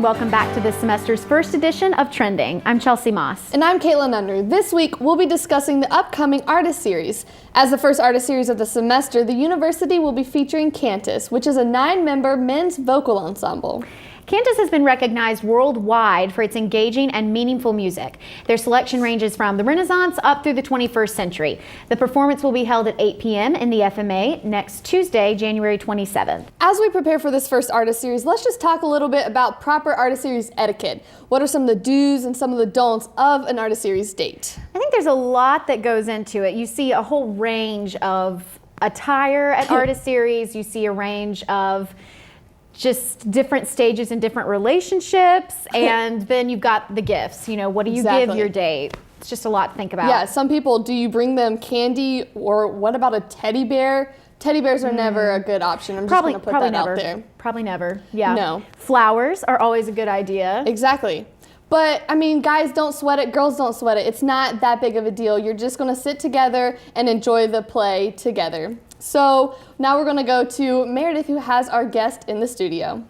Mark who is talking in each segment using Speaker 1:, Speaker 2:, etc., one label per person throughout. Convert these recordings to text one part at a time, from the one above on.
Speaker 1: and welcome back to this semester's first edition of Trending. I'm Chelsea Moss.
Speaker 2: And I'm Kaitlyn Andrew. This week, we'll be discussing the upcoming artist series. As the first artist series of the semester, the university will be featuring Cantus, which is a 9-member men's vocal ensemble.
Speaker 1: Cantus has been recognized worldwide for its engaging and meaningful music. Their selection ranges from the Renaissance up through the 21st century. The performance will be held at 8 p.m. in the FMA next Tuesday, January 27th.
Speaker 2: As we prepare for this first artist series, let's just talk a little bit about proper artist series etiquette. What are some of the do's and some of the don'ts of an artist series date?
Speaker 1: I think there's a lot that goes into it. You see a whole range of attire at artist series. You see a range of just different stages and different relationships, and then you've got the gifts. You know, what do you give your date? It's just a lot to think about.
Speaker 2: Yeah, some people, do you bring them candy, or what about a teddy bear? Teddy bears are never a good option. I'm just going to put that out there.
Speaker 1: Probably never, yeah.
Speaker 2: No.
Speaker 1: Flowers are always a good idea.
Speaker 2: Exactly. But, I mean, guys don't sweat it, girls don't sweat it. It's not that big of a deal. You're just going to sit together and enjoy the play together. So now we're going to go to Meredith, who has our guest in the studio.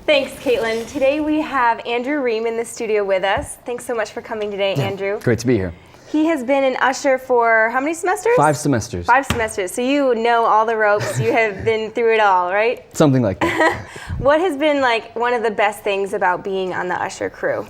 Speaker 3: Thanks, Kaitlyn. Today we have Andrew Ream in the studio with us. Thanks so much for coming today, Andrew.
Speaker 4: Great to be here.
Speaker 3: He has been an usher for how many semesters?
Speaker 4: 5 semesters.
Speaker 3: 5 semesters. So you know all the ropes. You have been through it all, right?
Speaker 4: Something like that.
Speaker 3: What has been like one of the best things about being on the usher crew?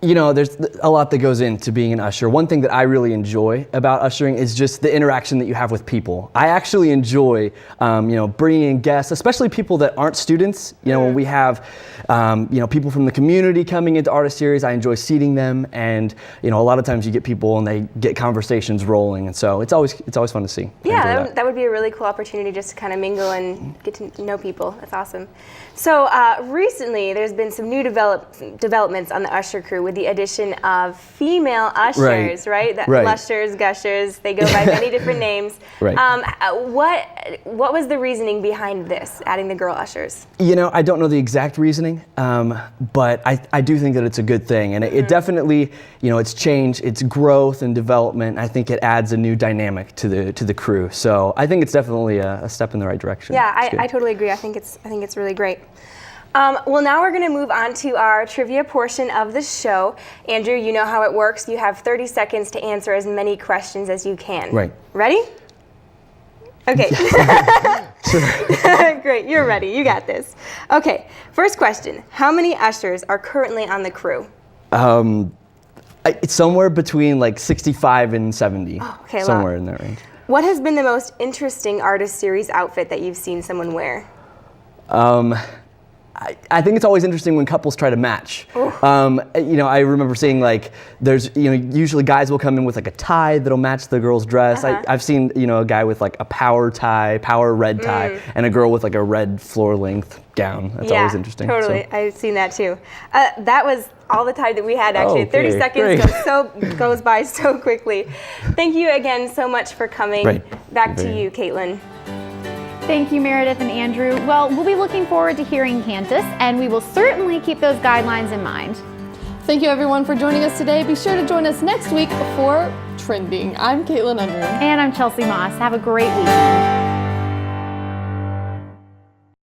Speaker 4: You know, there's a lot that goes into being an usher. One thing that I really enjoy about ushering is just the interaction that you have with people. I actually enjoy, you know, bringing in guests, especially people that aren't students. You know, when we have, you know, people from the community coming into artist series, I enjoy seating them, and you know, a lot of times you get people and they get conversations rolling, and so it's always fun to see.
Speaker 3: Yeah, that would be a really cool opportunity just to kind of mingle and get to know people. That's awesome. So recently, there's been some new developments on the usher crew with the addition of female ushers, right? Lushers, gushers, they go by many different names.
Speaker 4: Right.
Speaker 3: What was the reasoning behind this, adding the girl ushers?
Speaker 4: You know, I don't know the exact reasoning, but I do think that it's a good thing, and it definitely, you know, it's change, it's growth and development. I think it adds a new dynamic to the crew. So I think it's definitely a step in the right direction.
Speaker 3: Yeah, I totally agree. I think it's really great. Well, now we're going to move on to our trivia portion of the show. Andrew, you know how it works. You have 30 seconds to answer as many questions as you can.
Speaker 4: Right.
Speaker 3: Ready? Okay.
Speaker 4: Sure.
Speaker 3: Great, you're ready. You got this. Okay, first question. How many ushers are currently on the crew?
Speaker 4: It's somewhere between like 65 and 70.
Speaker 3: Oh, okay,
Speaker 4: somewhere in that range.
Speaker 3: What has been the most interesting artist series outfit that you've seen someone wear?
Speaker 4: I think it's always interesting when couples try to match. You know, I remember seeing like, there's, you know, usually guys will come in with like a tie that'll match the girl's dress. I've seen, you know, a guy with like a power red tie, and a girl with like a red floor length gown. That's always interesting.
Speaker 3: Totally.
Speaker 4: So.
Speaker 3: I've seen that too. That was all the time that we had actually.
Speaker 4: Okay,
Speaker 3: 30 seconds goes by so quickly. Thank you again so much for coming. Back to you, Kaitlyn.
Speaker 1: Thank you, Meredith and Andrew. Well, we'll be looking forward to hearing Cantus, and we will certainly keep those guidelines in mind.
Speaker 2: Thank you, everyone, for joining us today. Be sure to join us next week for Trending. I'm Kaitlyn Andrew.
Speaker 1: And I'm Chelsea Moss. Have a great weekend.